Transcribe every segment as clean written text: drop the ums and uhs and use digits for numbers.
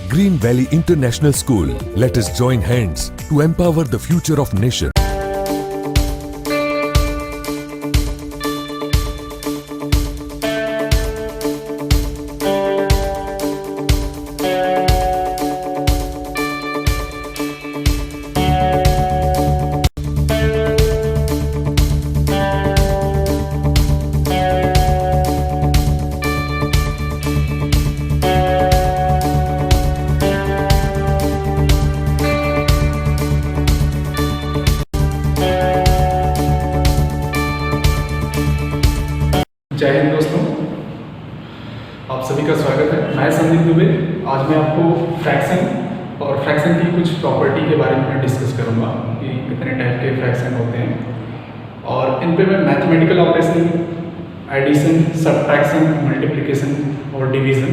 Green Valley International School. Let us join hands to empower the future of nation. जय हिंद दोस्तों, आप सभी का स्वागत है। मैं संदीप दुबे। आज मैं आपको फ्रैक्शन और फ्रैक्शन की कुछ प्रॉपर्टी के बारे में डिस्कस करूंगा कि कितने टाइप के फ्रैक्शन होते हैं और इन पे मैं mathematical operation, addition, subtraction, multiplication और डिवीज़न,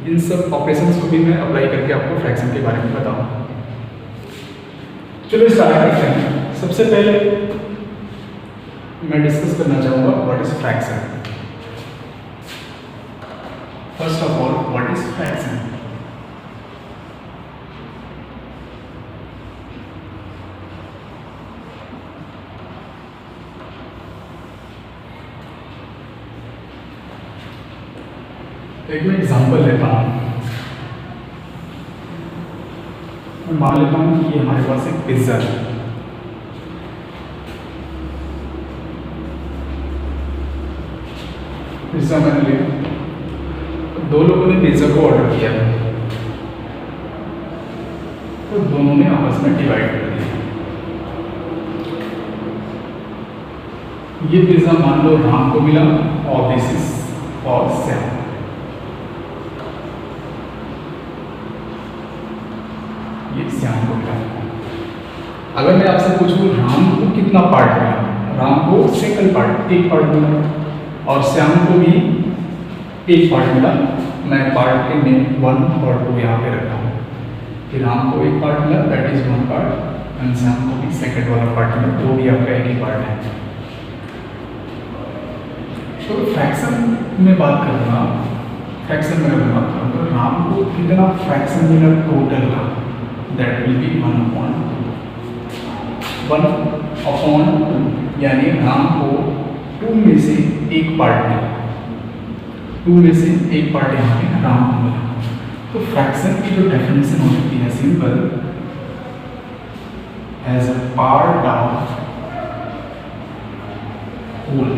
इन सब ऑपरेशंस को भी मैं अप्लाई करके आपको फ्रैक्शन के बारे में बताऊँगा। चलो स्टार्ट करते हैं। सबसे पहले मैं डिस्कस करना चाहूँगा what is fraction. First of all, what is fraction? एक मैं एग्जांपल लेता हूँ। मैं मान लेता हूँ कि हमारे पास एक पिज्ज़ा है। पिज्ज़ा मैंने लिया, दो लोगों ने पिज्ज़ा को ऑर्डर किया तो दोनों ने आपस में डिवाइड कर दिया। ये पिज्ज़ा मान लो राम को मिला और दिस इज फॉर श्याम। ये श्याम को मिला। अगर मैं आपसे पूछूं राम को कितना पार्ट मिला, राम को सिंगल पार्ट, एक पार्ट मिला और श्याम को भी एक पार्ट मिला। मैं पार्ट के में 1 और 2 यहाँ पे रखा हूँ कि राम को एक पार्ट मिला, that is 1 part, and Shyam को भी सेकंड वाला पार्ट मिला, वो भी आपका एक ही पार्ट है। तो फ्रैक्शन में बात करूँगा, फ्रैक्शन में अगर बात करूँ तो राम को कितना फ्रैक्शन मिला टोटल का, दैट विल बी 1/2, यानी राम को 2 में से एक पार्ट मिला, 2 में से एक पार्ट यहाँ पे राम को मिला। तो फ्रैक्शन की जो डेफिनेशन होती है simple, as a part of whole.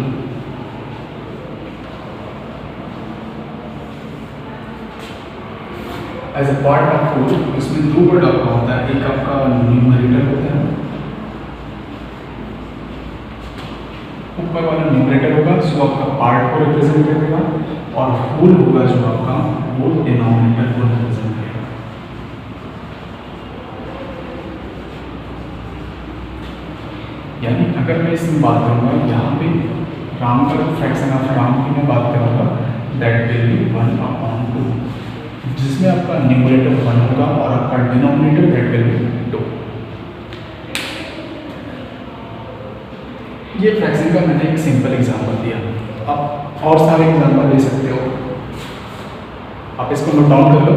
As a part of whole, उसमें 2 वर्ड आपका होता है। एक आपका न्यूमरेटर होता है, ऊपर वाला न्यूमरेटर होगा जो आपका पार्ट को रिप्रेजेंट करेगा, और होल होगा जो आपका वो डिनोमिनेटर को रिप्रेजेंट करेगा। यानी अगर मैं इसमें बात करूँगा, यहाँ पे राम का फ्रैक्शन ऑफ राम की मैं बात करूँगा, दैट विल बी 1/2, जिसमें आपका न्यूमरेटर 1 होगा और आपका डिनोमिनेटर दैट विल बी 2। ये फ्रैक्शन का मैंने एक सिंपल एग्जांपल दिया। आप और सारे एग्जांपल ले सकते हो, आप इसको नोट डाउन कर लो।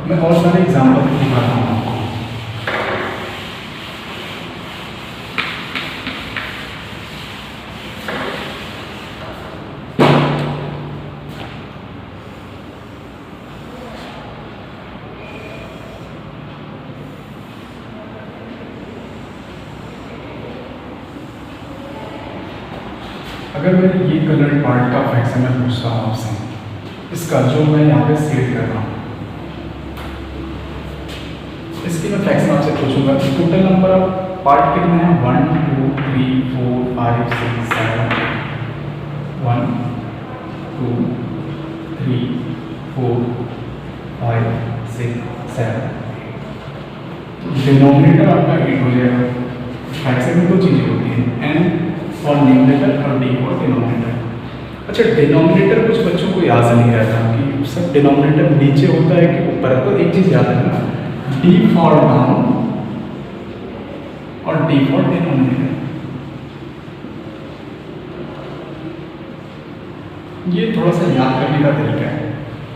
मैं और सारे एग्जांपल दिखाता हूँ आपको। अगर मैं ये कलर पार्ट का फ्रैक्शन में पूछ रहा हूँ आपसे, इसका जो मैं यहाँ पे सेट कर रहा हूँ, इसकी मैं फ्रैक्शन आपसे पूछूंगा कि टोटल नंबर ऑफ पार्ट कितने हैं, 1 2 3 4 5 6 7 1 2 3 4 5 6 7। डिनोमिनेटर आपका 8 हो जाएगा। फ्रैक्शन में 2 चीज़ें होती हैं, एन फॉर न्यूमरेटर और डी फॉर डिनोमिनेटर। अच्छा, डिनोमिनेटर कुछ बच्चों को याद नहीं रहता कि सब डिनोमिनेटर नीचे होता है कि ऊपर है। तो एक चीज़ याद रखना, डी फॉर डाउन और डी फॉर डिनोमिनेटर। ये थोड़ा सा याद करने का तरीका है,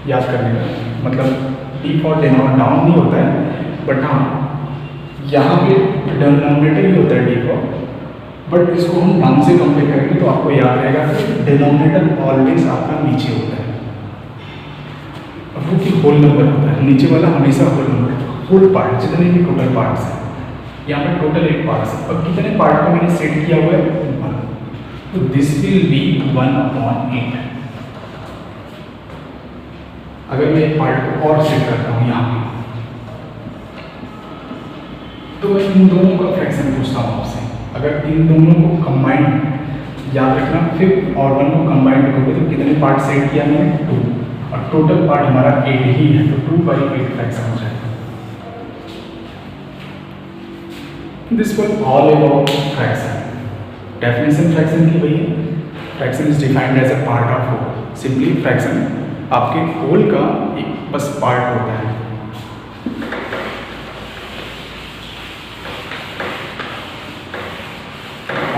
याद करने का। मतलब डी फॉर डाउन नहीं होता है, बट हाँ यहाँ पे डिनोमिनेटर ही होता है डी फॉर, बट इसको हम डाउन से कंपेयर करेंगे तो आपको याद रहेगा कि डिनोमिनेटर ऑलवेज आपका नीचे होता है, वो कि होल नंबर होता है, नीचे वाला हमेशा होल नंबर, होल पार्ट जितने भी टोटल पार्ट्स हैं, यहाँ पे टोटल 8 पार्ट्स हैं और कितने पार्ट को मैंने सेट किया हुआ है 1, तो दिस विल बी 1/8। अगर मैं एक पार्ट को और सेट करता हूँ यहाँ पे, तो मैं इन दोनों का फ्रैक्शन पूछता हूँ आपसे, अगर इन दोनों को कंबाइंड, याद रखना 5 और 1 को कंबाइंड करोगे तो कितने पार्ट सेट किया मैंने 2, और टोटल पार्ट हमारा 8 ही है, तो 2/8 फ्रैक्शन हो जाएगा। This was all about fraction. Definition fraction की वही है, fraction is defined as a part of whole. Simply fraction आपके होल का एक बस पार्ट होता है।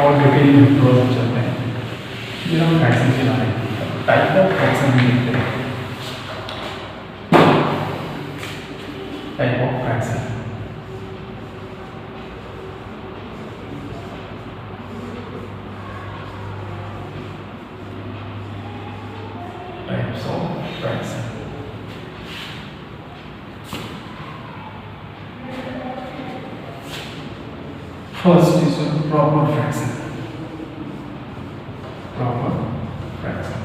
और डिटेल में थोड़ा सा चलते हैं, फिर हम फ्रैक्शन के बारे में टाइप ऑफ फ्रैक्शन भी देखते हैं। Type of fraction, types of fraction. First is a proper fraction. Proper fraction.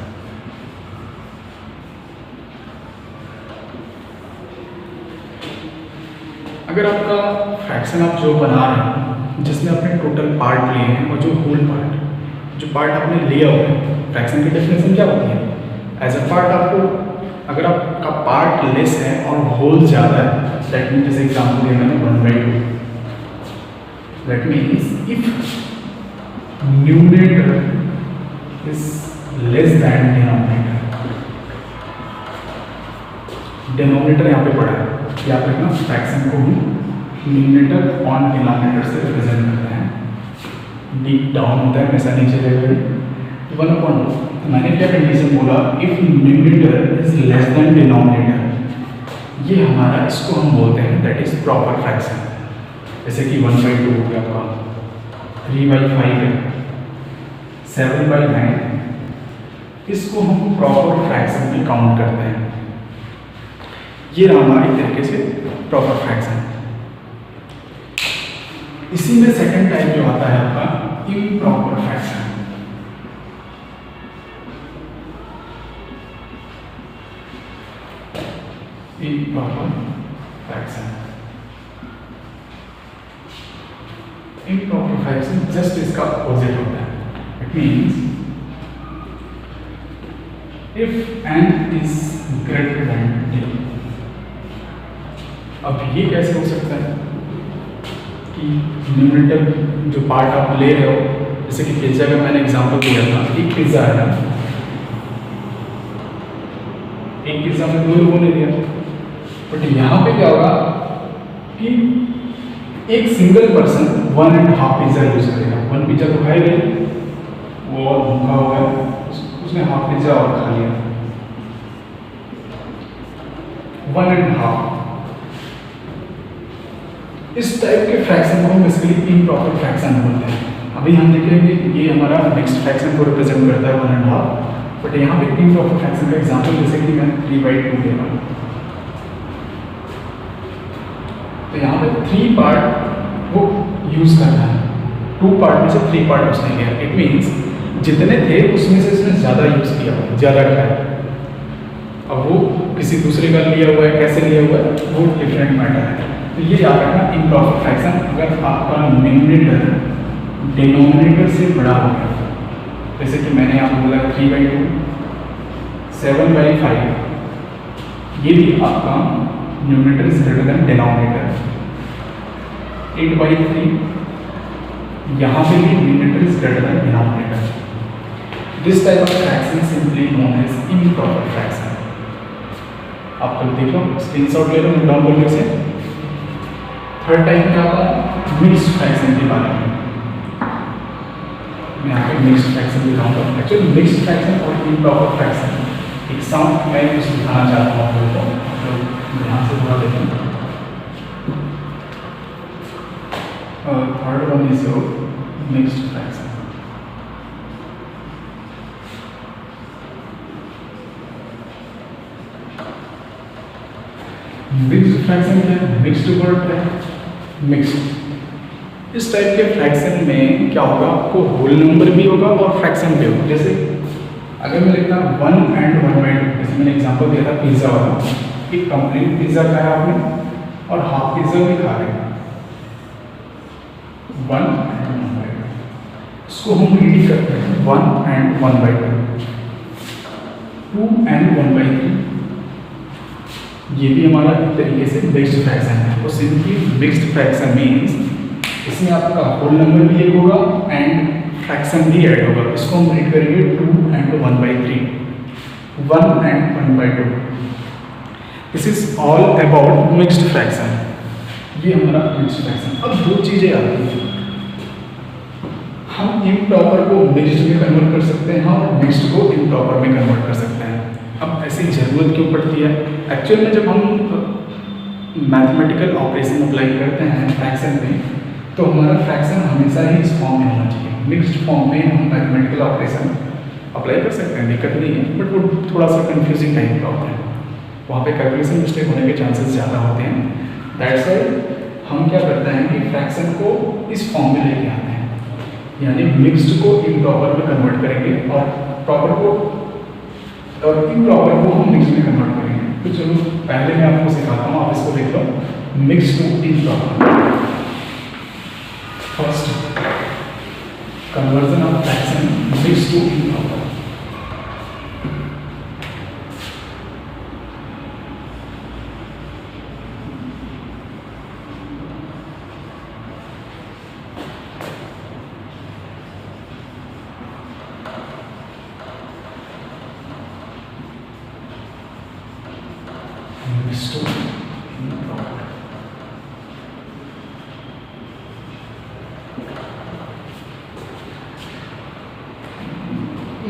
अगर आपका फ्रैक्शन आप जो बना रहे हैं जिसमें आपने टोटल पार्ट लिए हैं और जो होल पार्ट, जो पार्ट आपने लिया हुआ है, फ्रैक्शन की डेफिनेशन क्या होती है? एज अ पार्ट आपको, अगर आपका पार्ट लेस है और होल ज़्यादा है, दैट मीन जैसे एग्जाम्पल दिया मैंने 1/2, that means if numerator is less than denominator, denominator यहाँ पे पड़ा है, याद रखना फ्रैक्शन को हम न्यूमरेटर ऑन डिनोमिनेटर से रिप्रेजेंट करते हैं। डीप डाउन होता है हमेशा नीचे रहेगा 1/2। मैंने क्या कंडीशन बोला, if numerator is less than denominator, ये हमारा इसको हम बोलते हैं दैट इज प्रॉपर फ्रैक्शन। जैसे कि 1/2 हो गया आपका, 3/5 है, 7/9, इसको हम प्रॉपर फ्रैक्शन में काउंट करते हैं। ये रहा हमारा एक तरीके से प्रॉपर फ्रैक्शन। इसी में सेकंड टाइप जो आता है आपका improper fraction. Improper fraction, improper fraction just इसका अपोजिट होता है। It means if n is greater then 0। अब ये कैसे हो सकता है कि न्यूमरेटर जो पार्ट आप ले रहे हो, जैसे कि पिज्जा का मैंने एग्जांपल दिया था, एक पिज्जा है ना, एक पिज्जा में 2 लोगों ने दिया, बट यहाँ पे क्या होगा कि एक सिंगल पर्सन 1.5 पिज्जा यूज करेगा। 1 पिज्जा तो खाएगा, वो और भूखा हुआ है, उसने हाफ पिज्जा और खा लिया, 1.5। इस टाइप के फ्रैक्शन को हम बेसिकली इम्प्रॉपर फ्रैक्शन बोलते हैं। अभी हम देखेंगे ये हमारा मिक्स्ड फ्रैक्शन को रिप्रेजेंट करता है 1.5, बट यहाँ पे इम्प्रॉपर फ्रैक्शन का एग्जांपल जैसे कि मैं 3/2 दे रहा हूँ, तो यहाँ पे 3 पार्ट वो यूज करना है, 2 पार्ट में से 3 पार्ट उसने लिया। इट मीन्स जितने थे उसमें से उसने ज़्यादा यूज किया हुआ, ज़्यादा खाया। अब वो किसी दूसरे का लिया हुआ है, कैसे लिया हुआ है, वो डिफरेंट मैटर है। तो ये याद रखना इम्प्रॉपर फ्रैक्शन, अगर आपका न्यूमरेटर डिनोमिनेटर से बड़ा हो गया, जैसे कि मैंने आपको बोला 3/2, 7/5, ये भी आपका numerator is greater than denominator. 8/3, यहाँ पे भी numerator is greater than denominator. This type of fraction simply known as improper fraction. आप कल देख लो, स्क्रीनशॉट ले लो, नोट डाउन कर लो इसे। थर्ड टाइप क्या होता है, मिक्स्ड फ्रैक्शन के बारे में। मैं यहाँ पे मिक्स्ड फ्रैक्शन दिखाऊंगा। एक्चुअली मिक्स्ड फ्रैक्शन और इम्प्रॉपर फ्रैक्शन एक साथ मैं कुछ दिखाना चाहता हूँ आप लोगों को। यहाँ से थोड़ा देखें। Third one is your mixed fraction. Mixed fraction क्या है? मिक्स्ड वर्ड है, मिक्स्ड। इस टाइप के फ्रैक्शन में क्या होगा, आपको होल नंबर भी होगा और फ्रैक्शन भी होगा। जैसे अगर मैं लिखता 1 and 1/2, जैसे मैंने एग्जांपल दिया था पिज़्ज़ा वाला, एक कंप्लीट पिज़्ज़ा खाया आपने और हाफ पिज़्ज़ा भी खा रहे हैं, 1 and 1/2, इसको हम रीड करते हैं 1 and 1/2, 2 and 1/3। ये भी हमारा एक तरीके से मिक्स्ड फ्रैक्शन है। तो सिंपली मिक्स्ड फ्रैक्शन मीन्स इसमें आपका होल नंबर भी एक होगा एंड फ्रैक्शन भी ऐड होगा। इसको हम रीड करेंगे 2 and 1/3, 1 and 1/2। This is all about mixed fraction. ये हमारा मिक्स्ड फ्रैक्शन। अब दो चीज़ें आती हैं, हम इम्प्रॉपर को मिक्स्ड में कन्वर्ट कर सकते हैं और मिक्स्ड को इम्प्रॉपर में कन्वर्ट कर सकते हैं। अब ऐसी ज़रूरत क्यों पड़ती है? एक्चुअल में जब हम मैथमेटिकल ऑपरेशन अप्लाई करते हैं फ्रैक्शन में, तो हमारा फ्रैक्शन हमेशा ही इस फॉर्म में होना चाहिए। मिक्स्ड फॉर्म में हम मैथमेटिकल ऑपरेशन अप्लाई कर सकते हैं, दिक्कत नहीं है, बट वो थोड़ा सा कंफ्यूजिंग टाइप का होता है, वहाँ पे कैलकुलेशन मिस्टेक होने के चांसेस ज़्यादा होते हैं। दैट्स वाई हम क्या करते हैं कि फ्रैक्शन को इस फॉर्म में लेके आते हैं, यानी मिक्स्ड को इम्प्रॉपर में कन्वर्ट करेंगे और प्रॉपर को और इम्प्रॉपर को हम मिक्स में कन्वर्ट करेंगे। तो चलो पहले मैं आपको सिखाता हूँ, आप इसको देख लो, mix to improper. First conversion of fraction mix to improper.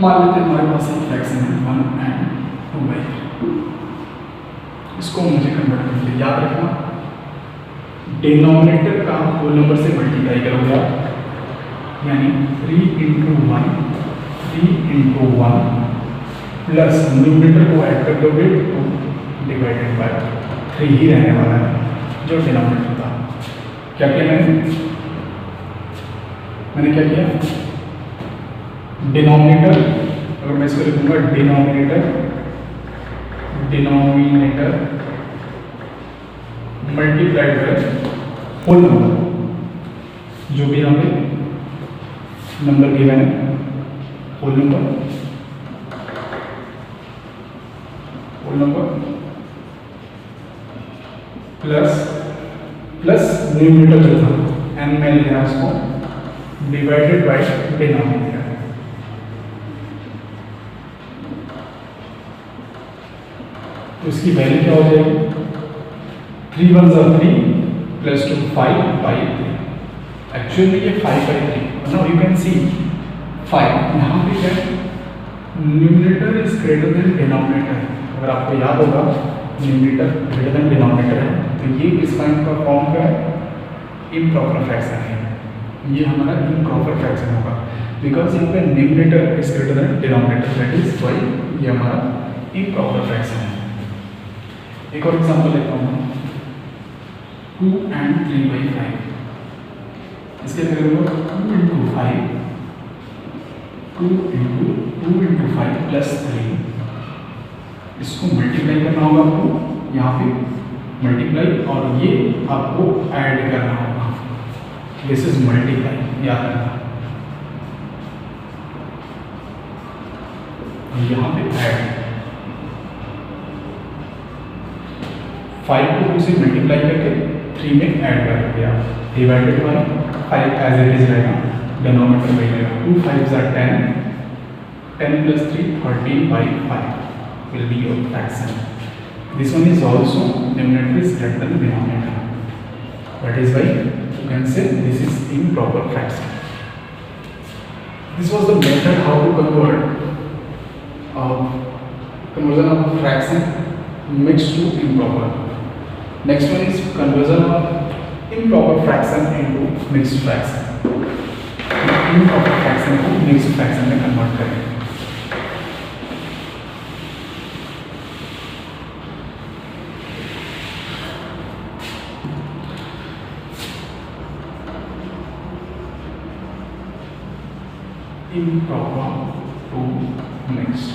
मान लेते हैं हमारे पास एक फ्रैक्शन है 1 and 2/3, इसको मुझे कन्वर्ट करके याद रखना, डिनोमिनेटर का होल नंबर से मल्टीप्लाई करोगे आप, यानी 3 into 1 प्लस न्यूमरेटर को ऐड कर दोगे 2 डिवाइडेड बाय 3 ही रहने वाला है जो डिनोमिनेटर था। क्या किया मैंने क्या किया, डिनोमिनेटर, अगर मैं इसको लिखूंगा denominator multiplied by whole number, जो भी हमें नंबर गिवन है, होल नंबर प्लस न्यूमरेटर जो था एन में लिखा इसको डिवाइडेड बाय डिनोमिनेटर। तो इसकी वैल्यू क्या हो जाएगी, 3 1 3 प्लस 2 5/3। एक्चुअली ये 5/3। नाउ यू कैन सी 5 यहाँ पे क्या है, numerator is greater than denominator. अगर आपको याद होगा न्यूमरेटर ग्रेटर देन डिनोमिनेटर है, तो ये इस टाइप का फॉर्म का इम्प्रॉपर फ्रैक्शन है। ये हमारा इम्प्रॉपर फ्रैक्शन होगा बिकॉज यहाँ पे numerator is greater than denominator, that is why ये हमारा इम्प्रॉपर फ्रैक्शन है। एक और एग्जांपल लेता हूँ, 2 and 3/5। इसके लिए करेंगे 2 into 5 प्लस 3, इसको मल्टीप्लाई करना होगा आपको, यहाँ पे मल्टीप्लाई और ये आपको ऐड करना होगा। दिस इज मल्टीप्लाई, याद रखना, यहाँ पे ऐड 5 को 2 से मल्टीप्लाई करके 3 में ऐड कर दिया, divided by 5 as it is रहेगा, डिनोमिनेटर में रहेगा 2 5s are 10 plus 3 13/5 will be your fraction. This one is also numerator is greater than denominator. That is why you can say this is improper fraction. This was the method how to convert conversion of fraction mixed to improper. Next one is conversion of improper fraction into mixed fraction. Improper fraction को mixed fraction में convert करें। improper to mixed।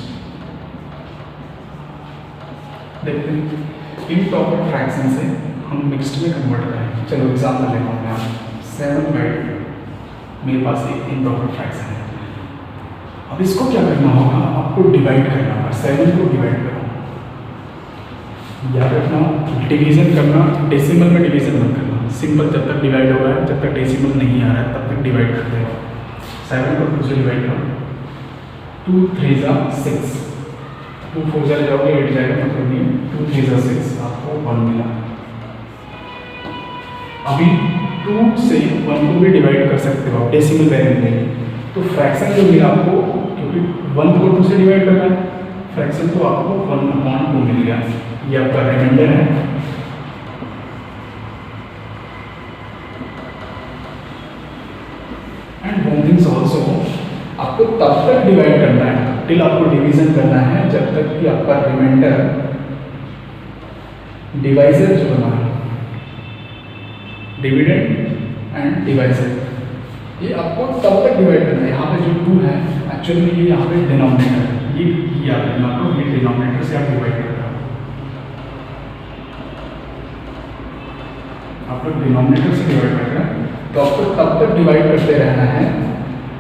देखते हैं improper fraction से हम mixed में convert करें। चलो एग्जाम्पल लेता हूँ मैं, 7/2 मेरे पास एक इम्प्रॉपर फ्रैक्शन है। अब इसको क्या करना होगा, आपको डिवाइड करना होगा। 7 को डिवाइड करो, याद रखना डिवीजन करना, डेसिमल में डिवीजन मत करना। सिंपल जब तक डिवाइड हो रहा है, जब तक डेसिमल नहीं आ रहा है तब तक डिवाइड करते हो। 7 को 2 से डिवाइड करो, 2 3 जा 6, 2 4 जा जाओगे 8 जाएगा, मतलब नहीं 2 3 जा 6, आपको 1 मिला। अभी 2 से 1 को भी डिवाइड कर सकते हो आप डेसिमल वैल्यू में। तो फ्रैक्शन जो मिला आपको, क्योंकि 1 को 2 से डिवाइड करना है, फ्रैक्शन तो आपको 1/2 मिल गया। ये आपका रिमाइंडर है। एंड वन थिंग्स ऑल्सो, आपको तब तक डिवाइड करना है, टिल आपको डिवीजन करना है जब तक कि आपका रिमाइंडर डिवाइजर जो बना है, डिविडेंड एंड डिवाइजर, ये आपको तब तक डिवाइड करना है। यहाँ पे जो 2 है एक्चुअली में ये यहाँ पे डिनोमिनेटर है, ये याद रखना आपको, ये डिनोमिनेटर से आप डिवाइड कर रहे हो। आप लोग डिनोमिनेटर से डिवाइड कर रहे हैं, तो आपको तब तक डिवाइड करते रहना है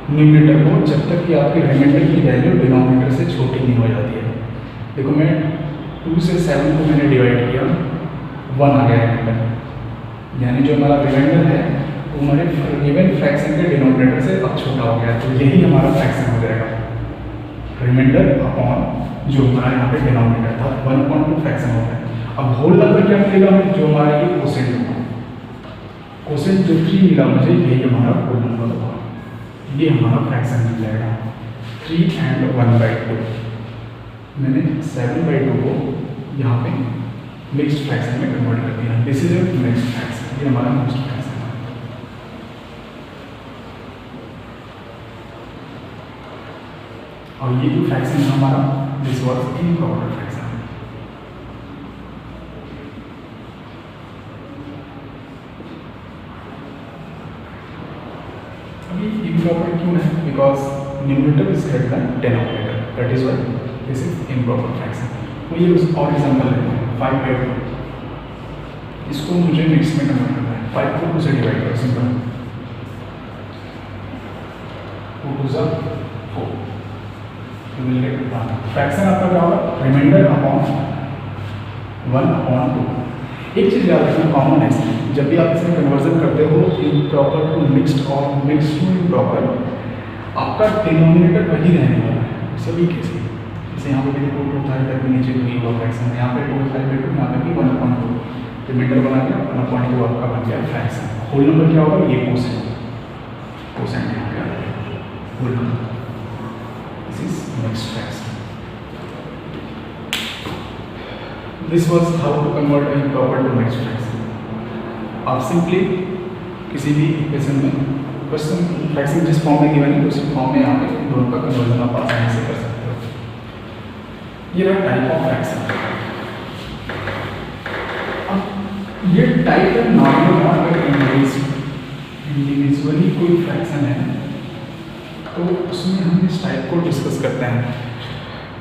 न्यूमरेटर को जब तक कि आपकी रिमाइंडर की वैल्यू डिनोमिनेटर से छोटी नहीं हो जाती है। देखो मैं 2 से 7 को मैंने डिवाइड किया, 1 आ गया रिमाइंडर, यानी जो हमारा रिमाइंडर है वो हमारे गिवन फ्रैक्शन के डिनोमिनेटर से अब छोटा हो गया। तो यही हमारा फ्रैक्शन हो जाएगा, रिमाइंडर अपॉन जो हमारा यहाँ पे डिनोमिनेटर था 1/2 फ्रैक्शन हो गया। अब होल नंबर क्या मिलेगा हमें, जो हमारा ये कोसेंट होगा, कोसेंट जो 3 मिला मुझे, यही हमारा होल नंबर होगा। ये हमारा फ्रैक्शन मिल जाएगा 3 and 1/2। मैंने 7/2 को यहाँ पे मिक्स्ड फ्रैक्शन में कन्वर्ट कर दिया। This is a mixed fraction, ये हमारा मिक्स्ड फ्रैक्शन है। और ये जो फ्रैक्शन है हमारा, दिस वाज इम्प्रॉपर फ्रैक्शन। अभी इम्प्रॉपर क्यों है, because numerator is greater than denominator, that is why this is improper fraction. तो ये और एग्जाम्पल लेते हैं, 5/2, इसको मुझे मिक्स में कन्वर्ट करना है। 5 को 2 से डिवाइड करो, सिंपल, 2 2 जा 4, तो मिल गया फ्रैक्शन आपका क्या होगा, रिमाइंडर अपॉन 1/2। एक चीज़ याद रखना कॉमन है, जब भी आप इसमें कन्वर्जन करते हो इम्प्रॉपर टू मिक्स्ड और मिक्स्ड टू इम्प्रॉपर, आपका डिनोमिनेटर वही रहने वाला है सभी केस में। जैसे यहाँ पे भी 2 2 था, इधर भी नीचे 2 हुआ फ्रैक्शन, यहाँ पे 2 5/2, यहाँ पे भी 1/2, रिमाइंडर बना गया 1/2 आपका बन गया फ्रैक्शन। होल नंबर क्या होगा, ये कोसेंट, कोसेंट यहाँ पे आ गया whole number. This is mixed fraction. This was how to convert an improper to mixed fraction। आप सिंपली किसी भी इक्वेशन में क्वेश्चन फ्रैक्शन जिस फॉर्म में गिवन है उसी फॉर्म में यहाँ पे दोनों का कन्वर्जन आप आसानी से कर सकते हो। ये रहा टाइप ऑफ फ्रैक्शन। अब ये टाइप है नॉर्मल, अगर इंडिविजुअली कोई फ्रैक्शन है तो उसमें हम इस टाइप को डिस्कस करते हैं।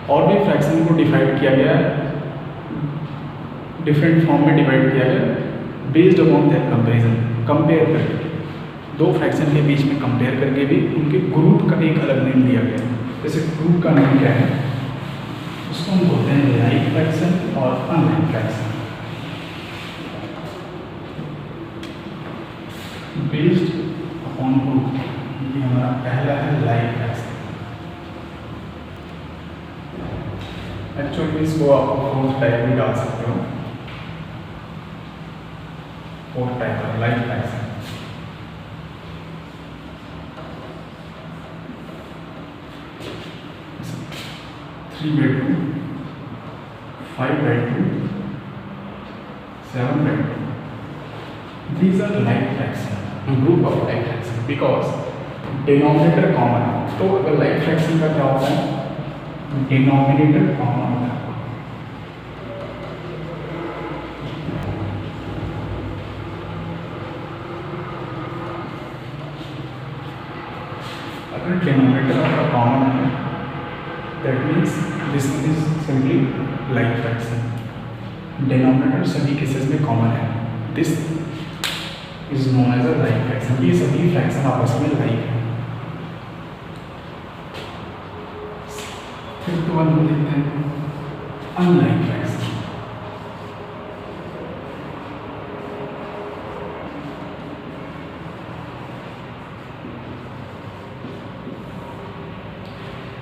और भी फ्रैक्शन को डिवाइड किया गया है, डिफरेंट फॉर्म में डिवाइड किया गया based upon that comparison, compare करके, दो फ्रैक्शन के बीच में कंपेयर करके भी उनके ग्रुप का एक अलग नेम दिया गया है। जैसे ग्रुप का नेम क्या है, उसको हम बोलते हैं लाइक फ्रैक्शन और unlike fraction. Based upon group, ये हमारा पहला है लाइक फ्रैक्शन। एक्चुअली इसको आप फोर्थ टाइप भी डाल सकते हो, फोर्थ टाइप है like fraction. Three by 2, 5/2, 7/2. These are like fraction, group of like fraction because denominator common है। तो अगर like fraction का क्या होता है, denominator common होता है। अगर denominator आपका common है, that means this is simply like fraction। denominator सभी केसेस में common है। This is known as a like fraction। ये सभी fraction आपस में like है। फिर तो हम देखते हैं unlike fraction।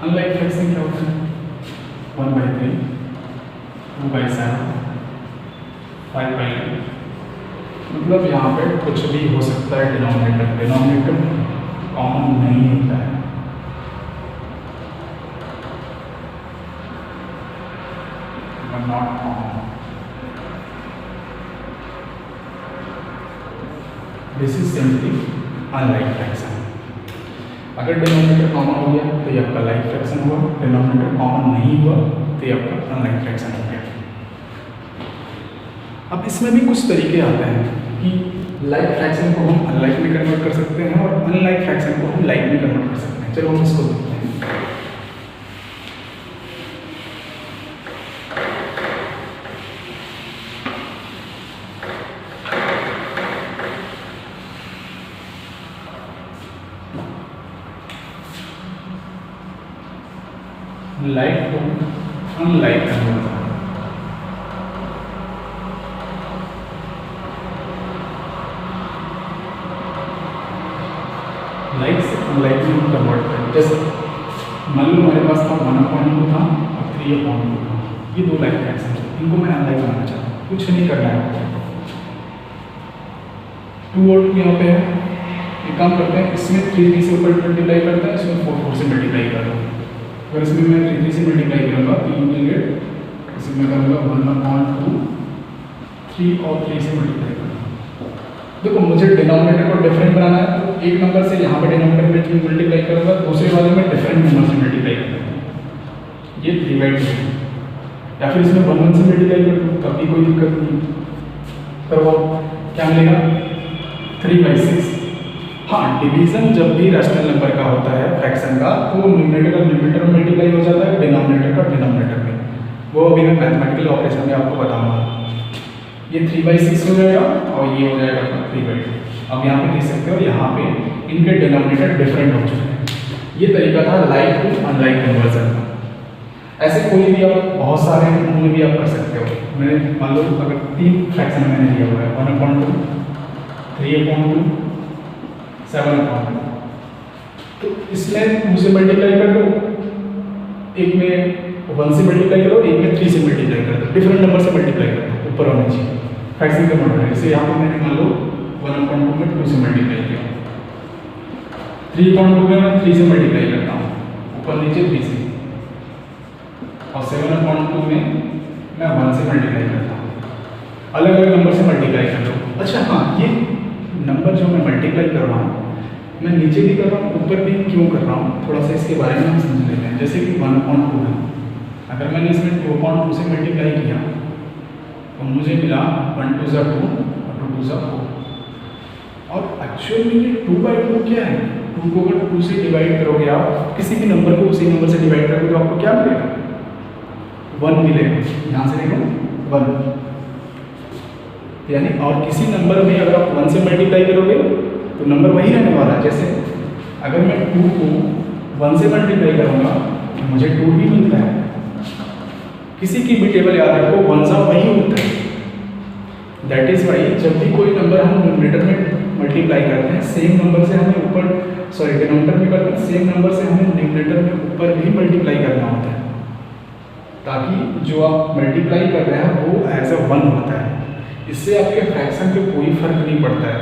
unlike fraction क्या होता है, 1/3, 2/7, 5/9। मतलब यहाँ पे कुछ भी हो सकता है। डिनोमिनेटर कॉमन नहीं होता है। Not common. This is simply unlike fraction. अगर डिनोमिनेटर कॉमन हो गया तो ये आपका लाइक फ्रैक्शन हुआ, डिनोमिनेटर कॉमन नहीं हुआ तो ये आपका अनलाइक फ्रैक्शन हो गया। अब इसमें भी कुछ तरीके आते हैं कि लाइक फ्रैक्शन को हम अनलाइक में कन्वर्ट कर सकते हैं और अनलाइक फ्रैक्शन को हम लाइक में कन्वर्ट कर सकते हैं। चलो हम इसको देखते हैं। लाइक को अनलाइक कन्वर्ट करना। लाइक से अनलाइक में कन्वर्ट करें। जैसे मान लो हमारे पास था 1/2 था और 3/2 था, ये दो लाइक फ्रैक्शन है, इनको मैं अनलाइक बनाना चाहता हूँ। कुछ नहीं करना है, 2 और 2 यहाँ पे है। एक काम करते हैं, इसमें 3 से ऊपर मल्टीप्लाई करते हैं, इसमें 4 से मल्टीप्लाई कर रहा हूँ। अगर इसमें मैं 3 से मल्टीप्लाई करूँगा तो यू विल गेट, इसमें मैं करूँगा 1/2, 3 और 3 से मल्टीप्लाई करूँगा। देखो मुझे डिनोमिनेटर को डिफरेंट बनाना है, तो एक नंबर से यहाँ पे डिनोमिनेटर में मल्टीप्लाई करूँगा, दूसरे वाले में डिफरेंट नंबर से मल्टीप्लाई करूँगा। ये 3/2 है। या फिर इसमें 1 से मल्टीप्लाई कर दूँ तब भी कोई दिक्कत नहीं। करवाओ, क्या मिलेगा, 3/6। हाँ, डिवीजन जब भी रैशनल नंबर का होता है फ्रैक्शन का, तो न्यूमरेटर का न्यूमरेटर में मल्टीप्लाई हो जाता है, डिनोमिनेटर का डिनोमिनेटर में। वो अभी मैं मैथमेटिकल ऑपरेशन में आपको बताऊंगा। ये 3/6 हो जाएगा और ये हो जाएगा 3/2। अब यहाँ पे देख सकते हो, यहाँ पे इनके डिनोमिनेटर डिफरेंट हो चुके हैं। ये तरीका था लाइक टू अनलाइक कन्वर्जन का। ऐसे कोई भी आप बहुत सारे उनमें भी आप कर सकते हो। मैंने मान लो अगर 3 फ्रैक्शन मैंने दिया हुआ है, 1/2, 3/2, 7/2, तो इसमें 2 से मल्टीप्लाई कर दो, एक में 1 से मल्टीप्लाई करो, एक में 3 से मल्टीप्लाई कर दो, डिफरेंट नंबर से मल्टीप्लाई कर दो, ऊपर और नीचे फ्रैक्शन का मॉडल है। इसे यहाँ पर मैंने मान लो 1/2 में 2 से मल्टीप्लाई किया, 3/2 में मैं 3 से मल्टीप्लाई करता हूँ, ऊपर नीचे 3 से, और 7/2 में मैं 1 से मल्टीप्लाई करता हूँ। अलग अलग नंबर से मल्टीप्लाई कर दो। अच्छा हाँ, ये नंबर जो मैं मल्टीप्लाई कर रहा हूँ, मैं नीचे भी कर रहा हूँ, ऊपर भी क्यों कर रहा हूँ, थोड़ा सा इसके बारे में हम समझ लेते हैं। जैसे कि 1/2 है, अगर मैंने इसमें 2/2 से मल्टीप्लाई किया तो मुझे मिला 1 2 2 और 2 2 4। और एक्चुअल में ये 2/2 क्या है, 2 को अगर 2 से डिवाइड करोगे आप, किसी भी नंबर को उसी नंबर से डिवाइड करोगे तो आपको क्या मिलेगा, 1 मिलेगा। यहाँ से देखो 1, यानी और किसी नंबर में अगर आप 1 से मल्टीप्लाई करोगे तो नंबर वही रहने वाला है। जैसे अगर मैं 2 को 1 से मल्टीप्लाई करूँगा तो मुझे 2 ही मिलता है। किसी की भी टेबल याद रखो, 1 सा वही होता है। दैट इज़ वाई जब भी कोई नंबर हम न्यूमरेटर में मल्टीप्लाई करते हैं, सेम नंबर से हमें ऊपर, सॉरी डिनोमिनेटर में करते हैं, सेम नंबर से हमें न्यूमरेटर में ऊपर भी मल्टीप्लाई करना होता है, ताकि जो आप मल्टीप्लाई कर रहे हैं वो एज अ 1 होता है। इससे आपके फ्रैक्शन पे कोई फर्क नहीं पड़ता है।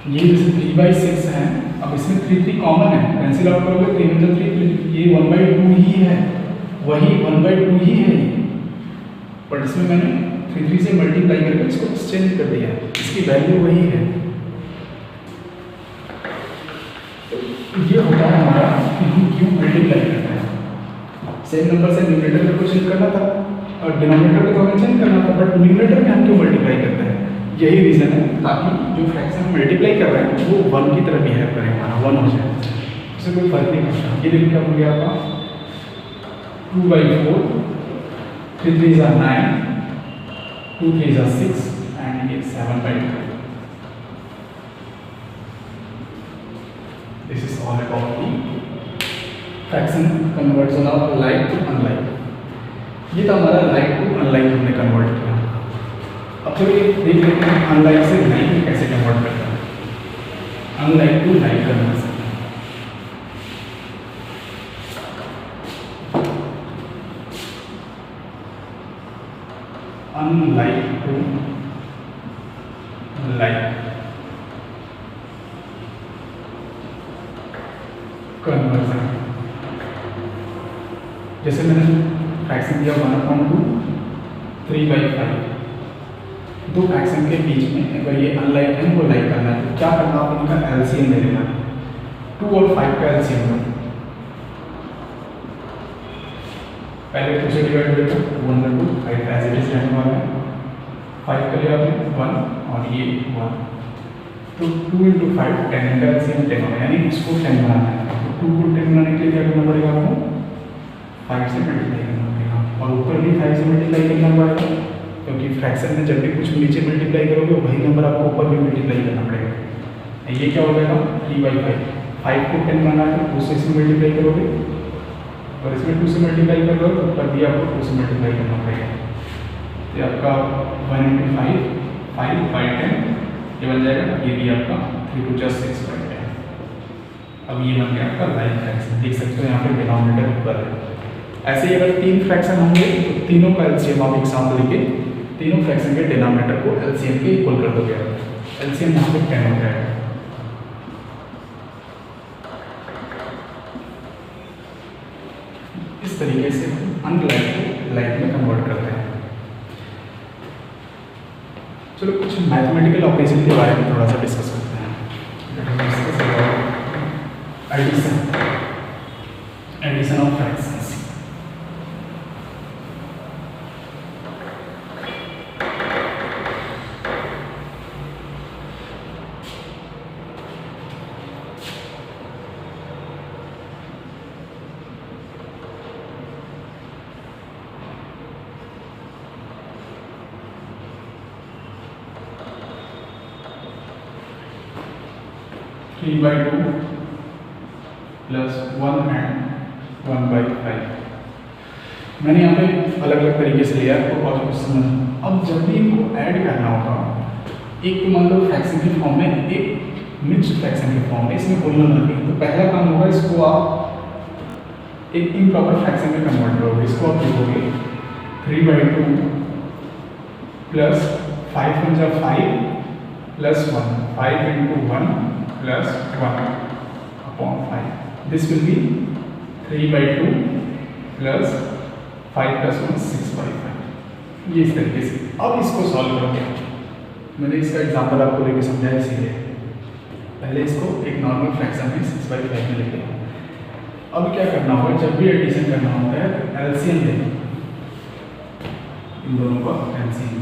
ये जैसे 3/6 है, अब इसमें 3 कॉमन है, कैंसिल आउट करोगे 3 में 3, ये 1/2 ही है, वही 1/2 ही है, बट इसमें मैंने 3 से मल्टीप्लाई करके इसको एक्सचेंज कर दिया है, इसकी वैल्यू वही है। तो ये होता है हमारा कि हम क्यों मल्टीप्लाई करते हैं। सेम नंबर से न्यूमरेटर को चेंज करना था और डिनोमिनेटर को हमें चेंज करना था, बट न्यूमरेटर में हम क्यों मल्टीप्लाई करते हैं, यही रीज़न है, ताकि जो फ्रैक्शन हम मल्टीप्लाई कर रहे हैं वो 1 की तरह बिहेव करे, हमारा 1 हो जाए, उससे कोई फर्क नहीं पड़ता। ये देखिए क्या हो गया आपका 2/4, 3 3 are 9, 2 3 are 6 and ये 7/2। This is all about the fraction conversion of like to unlike। ये तो हमारा like to unlike हमने कन्वर्ट किया। अब चलो ये देख लेते हैं unlike से like में कैसे कन्वर्ट करते हैं। unlike to like करना से unlike to like कन्वर्जन। जैसे मैंने फ्रैक्शन दिया 1/2, 3/5, दो फ्रैक्शन के बीच में अगर ये अनलाइक है वो लाइक करना है तो क्या करना, आप इनका एलसीएम ले लेना। 2 और 5 का एलसीएम लो, पहले 2 से डिवाइड करें तो 1/2, 5 एज इट इज रहने वाला है, 5 का लिया आपने 1 और ये 1, तो 2 × 5 10, इनका एलसीएम 10 होगा, यानी इसको 10 बनाना है। तो 2 को 10 बनाने के लिए क्या करना पड़ेगा आपको, 5 से मल्टीप्लाई करना पड़ेगा, और ऊपर भी 5 से मल्टीप्लाई करना पड़ेगा, क्योंकि फ्रैक्शन में जब भी कुछ नीचे मल्टीप्लाई करोगे वही नंबर आपको ऊपर भी मल्टीप्लाई करना पड़ेगा। ये क्या हो जाएगा 3/5, 5 को 10 बनाना है तो 2 से इसमें मल्टीप्लाई करोगे, और इसमें 2 से मल्टीप्लाई कर लो तो ऊपर भी आपको 2 से मल्टीप्लाई करना पड़ेगा। तो आपका 1 × 5, 5/10 ये बन जाएगा, ये भी आपका 3 × 6 6/10। अब ये बन गया आपका लाइक फ्रैक्शन, देख सकते हो यहाँ पे डिनोमिनेटर ऊपर है। ऐसे ही अगर 3 फ्रैक्शन होंगे तो तीनों का एलसीएम आप एग्जाम्पल लेके तीनों फ्रैक्शन के डिनोमिनेटर को एलसीएम के इक्वल कर दोगे, एलसीएम यहाँ पे 10 हो जाएगा। इस तरीके से अनलाइक को लाइक में कन्वर्ट करते हैं। चलो कुछ मैथमेटिकल ऑपरेशन के बारे में थोड़ा सा डिस्कस करते हैं। Addition of fractions. Three by two plus 1 and 1/5। मैंने यहाँ पे अलग अलग तरीके से लिया है और कुछ समझ। अब जब भी इनको ऐड करना होगा, एक तो मान लो फ्रैक्शन की फॉर्म में, एक मिक्स्ड फ्रैक्शन की फॉर्म में, इसमें कोई नंबर नहीं, तो पहला काम होगा इसको आप एक इम्प्रॉपर फ्रैक्शन में कन्वर्ट करोगे। इसको आप लिखोगे 3/2 plus 5 × 5 plus 1, 5 × 1 plus 1/5। This will be 3/2 plus 5 + 1 6/5। ये इस तरीके से अब इसको सॉल्व करोगे। मैंने इसका एग्जांपल आपको लेके समझाया, इसीलिए पहले इसको एक नॉर्मल फ्रैक्शन में 6/5 में लिखे। अब क्या करना होगा, जब भी एडिशन करना होता है तो एलसीएम लेना, इन दोनों का एलसीएम।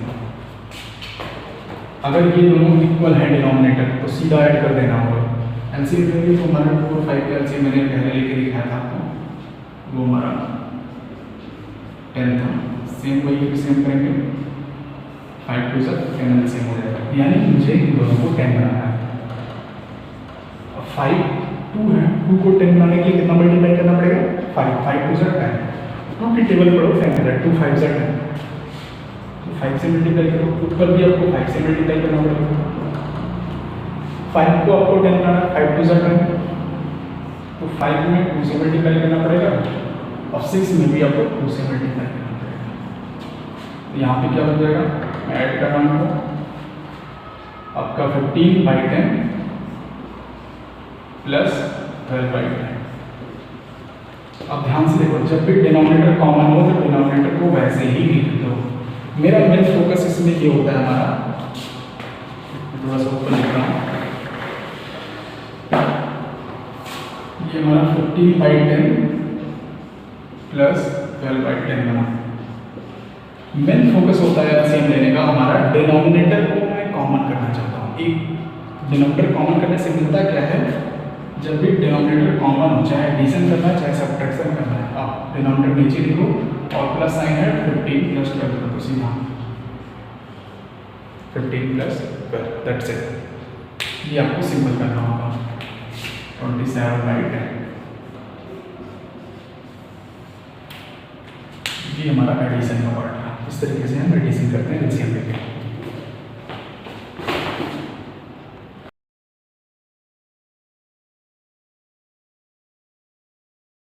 अगर ये दोनों इक्वल है डिनोमिनेटर तो सीधा ऐड कर देना होगा। एलसीएम लेंगे तो हमारा 2 और 5 का एलसीएम मैंने पहले लेके दिखाया था आपको, वो हमारा 10 था। सेम वही फिर सेम करेंगे, 5 × 2 = 10 एलसीएम हो जाएगा, यानी मुझे इन दोनों को 10 बनाना है। अब 5 2 है, 2 को 10 बनाने के लिए कितना मल्टीप्लाई करना पड़ेगा, 5 5 × 2 = 10। 2 की टेबल पढ़ो, 10 है, 2 5 = 10, 5 से मल्टीप्लाई करो, ऊपर भी आपको 5 से मल्टीप्लाई करना पड़ेगा। 5 को आपको 10 बनाना, 5 × 2 = 10, तो 5 में 2 से मल्टीप्लाई करना पड़ेगा, और 6 में भी आपको 2 से मल्टीप्लाई करना पड़ेगा। तो यहाँ पे क्या हो जाएगा, मैं ऐड कर रहा हूँ आपका 15/10 प्लस 12/10। अब ध्यान से देखो, जब भी डिनोमिनेटर कॉमन हो तो डिनोमिनेटर को वैसे ही लिख दो मेरा मेन फोकस इसमें ये होता है हमारा, थोड़ा सा ऊपर लिख रहा हूँ, ये हमारा 15/10 प्लस 12/10 बना। मेन फोकस होता है एलसीएम लेने का हमारा, डिनोमिनेटर को मैं कॉमन करना चाहता हूँ। एक डिनोमिनेटर कॉमन करने से मिलता क्या है, जब भी डिनोमिनेटर कॉमन हो, चाहे एडिशन करना है चाहे सब्ट्रैक्शन करना है, आप डिनोमिनेटर नीचे लिखो और प्लस साइन है 15 + 12 कर दो सीधा, 15 + 12 दैट्स इट। ये आपको सिंपल करना होगा, 27/10। ये हमारा एडिशन का पार्ट है। इस तरीके से हम एडिशन करते हैं एलसीएम लेके।